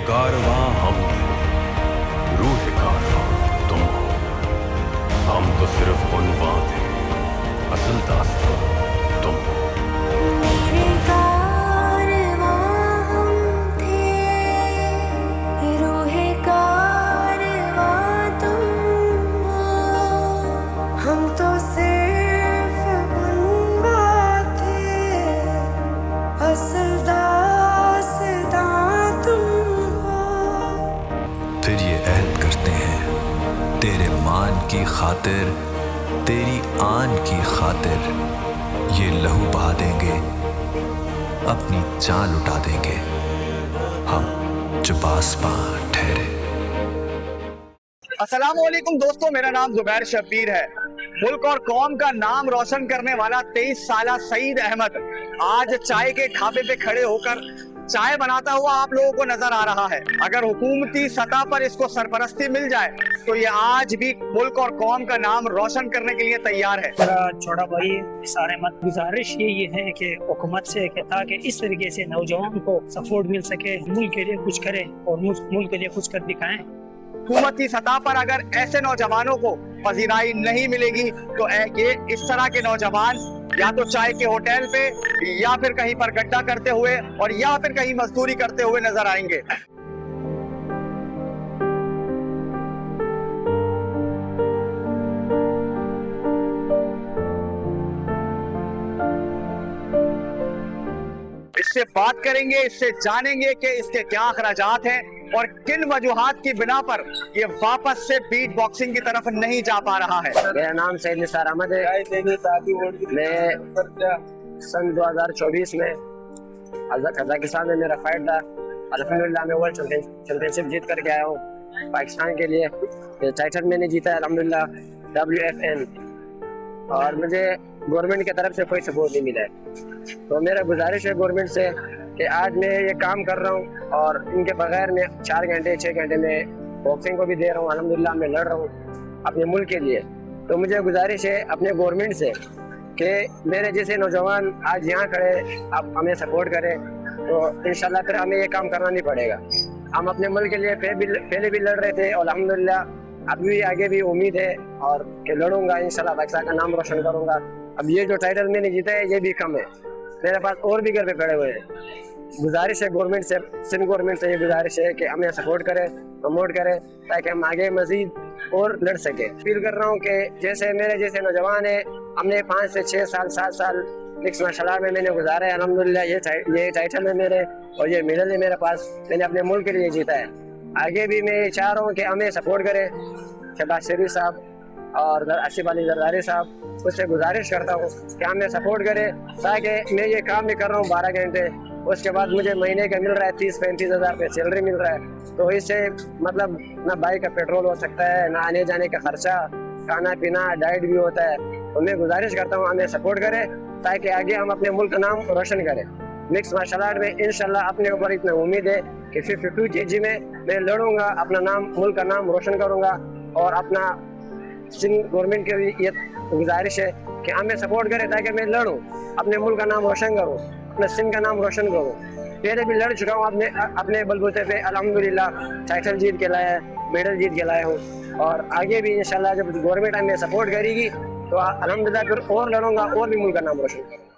कारवां हम थे, रूह कारवां तुम हो। हम तो सिर्फ उन्वां थे, असल दास्तां तुम हो। मेरे कारवां हम थे, रूहे कारवां तुम हो। हम तो सिर्फ उन्वां थे, असल दास्तां तुम हो। फिर ये अहद करते हैं तेरे मान की खातिर, तेरी आन की खातिर, ये लहू बहा देंगे, अपनी जान लुटा देंगे, हम जो पासबां ठहरे। अस्सलामुअलैकुम दोस्तों, मेरा नाम जुबैर शब्बीर है। मुल्क और कौम का नाम रोशन करने वाला 23 साला सईद अहमद आज चाय के ढाबे पे खड़े होकर चाय बनाता हुआ आप लोगों को नजर आ रहा है। अगर हुकूमती सतह पर इसको सरपरस्ती मिल जाए तो ये आज भी मुल्क और कौम का नाम रोशन करने के लिए तैयार है। मेरा छोटा भाई सारे मत गुजारिश ये है कि हुकूमत से कि ताकि इस तरीके से नौजवान को सपोर्ट मिल सके, मुल्क के लिए कुछ करें और मुल्क के लिए कुछ कर दिखाएं। हुकूमती सतह पर अगर ऐसे नौजवानों को पजीराई नहीं मिलेगी तो ये इस तरह के नौजवान या तो चाय के होटल पे या फिर कहीं पर गड्ढा करते हुए और या फिर कहीं मजदूरी करते हुए नजर आएंगे। इससे बात करेंगे, इससे जानेंगे कि इसके क्या अखराजात हैं और किन वजूहात की बिना पर ये वापस से बीट बॉक्सिंग की तरफ नहीं जा पा रहा है। मेरा नाम सैयद निसार अहमद है। मैं सन 2024 में कजाकिस्तान में मेरा फाइट था। अल्हम्दुलिल्लाह मैं वर्ल्ड चैंपियनशिप जीत करके आया हूँ पाकिस्तान के लिए। टाइटल मैंने जीता है अल्हम्दुलिल्लाह WFN, और मुझे गवर्नमेंट की तरफ से कोई सपोर्ट नहीं मिला है। तो मेरा गुजारिश है गवर्नमेंट से कि आज मैं ये काम कर रहा हूँ और इनके बगैर मैं 4 घंटे 6 घंटे में बॉक्सिंग को भी दे रहा हूँ। अल्हम्दुलिल्लाह मैं लड़ रहा हूँ अपने मुल्क के लिए। तो मुझे गुजारिश है अपने गवर्नमेंट से कि मेरे जैसे नौजवान आज यहाँ खड़े, आप हमें सपोर्ट करें तो इंशाल्लाह फिर हमें ये काम करना नहीं पड़ेगा। हम अपने मुल्क के लिए पहले भी लड़ रहे थे और अल्हम्दुलिल्लाह अभी भी आगे भी उम्मीद है और कि लड़ूंगा इंशाल्लाह, पाकिस्तान का नाम रोशन करूंगा। अब ये जो टाइटल मैंने जीता है ये भी कम है, मेरे पास और भी घर पे पड़े हुए हैं। गुजारिश है गवर्नमेंट से, सिंध गवर्नमेंट से ये गुजारिश है कि हमें सपोर्ट करें, प्रमोट करें ताकि हम आगे मजीद और लड़ सके। फील कर रहा हूँ कि जैसे मेरे जैसे नौजवान है, हमने 5 से 6 साल 7 साल मिक्स मार्शल आर्ट में मैंने गुजारा है। अल्हम्दुलिल्लाह ये टाइटल है मेरे और ये मेडल है मेरे पास, मैंने अपने मुल्क के लिए जीता है। आगे भी मैं चाह रहा हूँ कि हमें सपोर्ट करें। शहबाज शरीफ साहब और आसिफ अली जरदारी साहब, उससे गुजारिश करता हूँ कि हमें सपोर्ट करें ताकि मैं ये काम भी कर रहा हूँ 12 घंटे, उसके बाद मुझे महीने का मिल रहा है 30-35 हज़ार रुपये सैलरी मिल रहा है। तो इससे मतलब ना बाइक का पेट्रोल हो सकता है, ना आने जाने का खर्चा, खाना पीना डाइट भी होता है। तो मैं गुजारिश करता हूँ हमें सपोर्ट करें ताकि आगे हम अपने मुल्क का नाम रोशन करें। मिक्स मार्शल आर्ट में इंशाल्लाह अपने ऊपर इतना उम्मीद है कि 52 kg में मैं लड़ूंगा, अपना नाम मुल्क का नाम रोशन करूंगा। और अपना सिंध गवर्नमेंट की भी ये गुजारिश है कि हमें सपोर्ट करें ताकि मैं लड़ूं, अपने मुल्क का नाम रोशन करूं, अपने सिंध का नाम रोशन करूं। पहले भी लड़ चुका हूं अपने बलबूते पे, अल्हम्दुलिल्लाह टाइटल जीत के लाया है, मेडल जीत के लाया हूँ। और आगे भी इंशाल्लाह जब गवर्नमेंट हमें सपोर्ट करेगी तो अल्हम्दुलिल्लाह फिर और लड़ूंगा और भी मुल्क का नाम रोशन करूँगा।